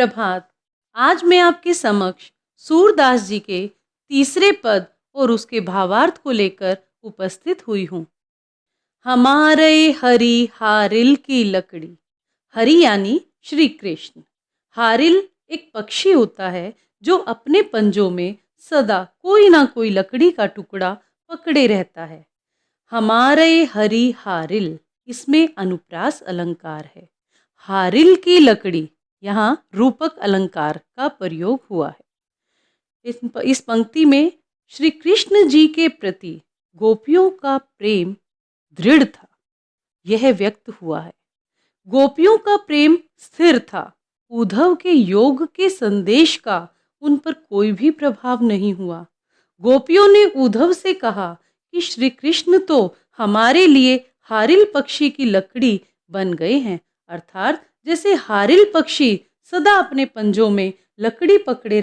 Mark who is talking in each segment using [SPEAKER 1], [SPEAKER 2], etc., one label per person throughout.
[SPEAKER 1] सुप्रभात। आज मैं आपके समक्ष सूरदास जी के तीसरे पद और उसके भावार्थ को लेकर उपस्थित हुई हूँ। हमारे हरि हारिल की लकड़ी। हरि यानी श्री कृष्ण। हारिल एक पक्षी होता है जो अपने पंजों में सदा कोई ना कोई लकड़ी का टुकड़ा पकड़े रहता है। हमारे हरि हारिल, इसमें अनुप्रास अलंकार है। हारिल की लकड़ी, यहाँ रूपक अलंकार का प्रयोग हुआ है। इस पंक्ति में श्री कृष्ण जी के प्रति गोपियों का प्रेम दृढ़ था, यह व्यक्त हुआ है। गोपियों का प्रेम स्थिर था। उद्धव के योग के संदेश का उन पर कोई भी प्रभाव नहीं हुआ। गोपियों ने उद्धव से कहा कि श्री कृष्ण तो हमारे लिए हारिल पक्षी की लकड़ी बन गए हैं, अर्थात जैसे हारिल पक्षी सदा अपने पंजों में लकड़ी पकड़े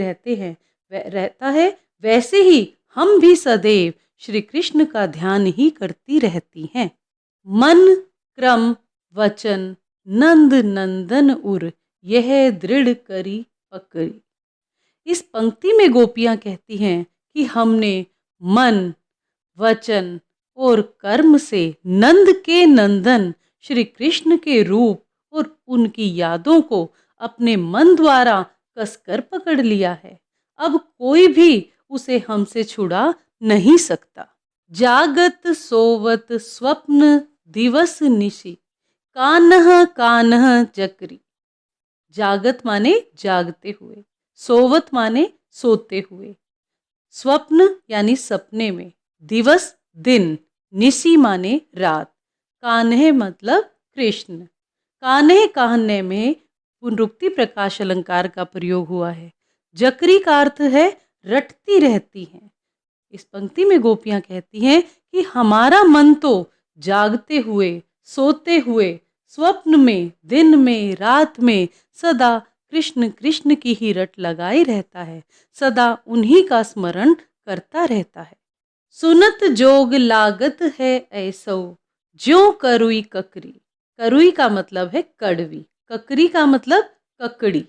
[SPEAKER 1] रहता है, वैसे ही हम भी सदैव श्री कृष्ण का ध्यान ही करती रहती हैं। मन क्रम वचन नंद नंदन उर, यह दृढ़ करी पकड़ी। इस पंक्ति में गोपियां कहती हैं कि हमने मन वचन और कर्म से नंद के नंदन श्री कृष्ण के रूप और उनकी यादों को अपने मन द्वारा कसकर पकड़ लिया है। अब कोई भी उसे हमसे छुड़ा नहीं सकता। जागत सोवत स्वप्न दिवस निशि, कान्ह कान्ह जकरी। जागत माने जागते हुए, सोवत माने सोते हुए, स्वप्न यानी सपने में, दिवस दिन, निशि माने रात, कान्हे मतलब कृष्ण। कान्हे कहने में पुनरुक्ति प्रकाश अलंकार का प्रयोग हुआ है। जकरी का अर्थ है रटती रहती हैं। इस पंक्ति में गोपियां कहती हैं कि हमारा मन तो जागते हुए, सोते हुए, स्वप्न में, दिन में, रात में सदा कृष्ण कृष्ण की ही रट लगाए रहता है, सदा उन्हीं का स्मरण करता रहता है। सुनत जोग लागत है ऐसो, ज्यों करुई ककरी। करुई का मतलब है कड़वी, ककरी का मतलब ककड़ी।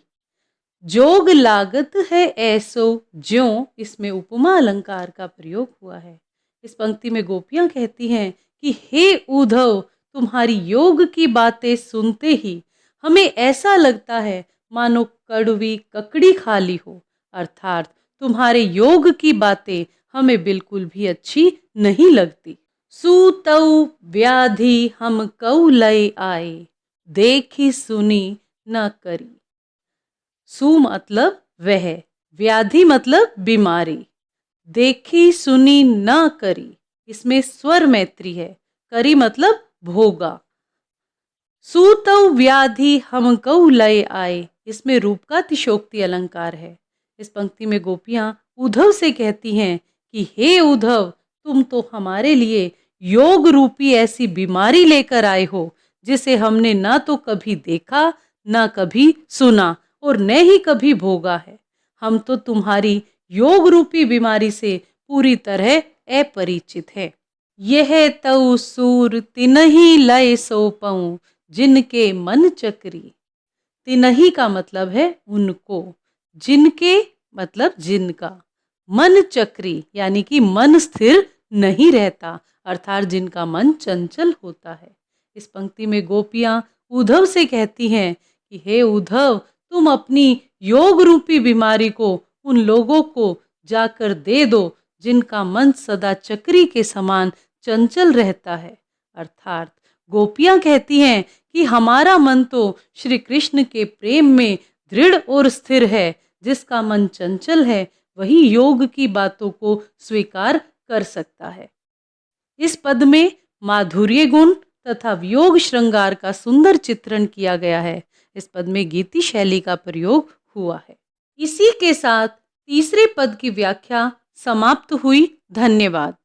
[SPEAKER 1] जोग लागत है ऐसो ज्यों, इसमें उपमा अलंकार का प्रयोग हुआ है। इस पंक्ति में गोपियां कहती हैं कि हे उद्धव, तुम्हारी योग की बातें सुनते ही हमें ऐसा लगता है मानो कड़वी ककड़ी खा ली हो, अर्थात तुम्हारे योग की बातें हमें बिल्कुल भी अच्छी नहीं लगती। सूतौ व्याधि हम कऊ लय आए, देखी सुनी न करी। सु मतलब वह, व्याधि मतलब बीमारी, देखी सुनी न करी, इसमें स्वर मैत्री है, करी मतलब भोगा। सूतौ व्याधि हम कऊ लय आए, इसमें रूप का तिशोक्ति अलंकार है। इस पंक्ति में गोपियां उद्धव से कहती हैं कि हे उद्धव, तुम तो हमारे लिए योग रूपी ऐसी बीमारी लेकर आए हो जिसे हमने ना तो कभी देखा, ना कभी सुना और न ही कभी भोगा है। हम तो तुम्हारी योग रूपी बीमारी से पूरी तरह अपरिचित है। यह तऊ सूर तिनहि लय सो पऊं, जिनके मन चक्री। तिनहि का मतलब है उनको, जिनके मतलब जिनका, मन चक्री यानी कि मन स्थिर नहीं रहता, अर्थात जिनका मन चंचल होता है। इस पंक्ति में गोपियां उद्धव से कहती हैं कि हे उद्धव, तुम अपनी योग रूपी बीमारी को उन लोगों को जाकर दे दो जिनका मन सदा चक्री के समान चंचल रहता है। अर्थात गोपियां कहती हैं कि हमारा मन तो श्री कृष्ण के प्रेम में दृढ़ और स्थिर है, जिसका मन चंचल है वही योग की बातों को स्वीकार कर सकता है। इस पद में माधुर्य गुण तथा वियोग श्रृंगार का सुंदर चित्रण किया गया है। इस पद में गीति शैली का प्रयोग हुआ है। इसी के साथ तीसरे पद की व्याख्या समाप्त हुई। धन्यवाद।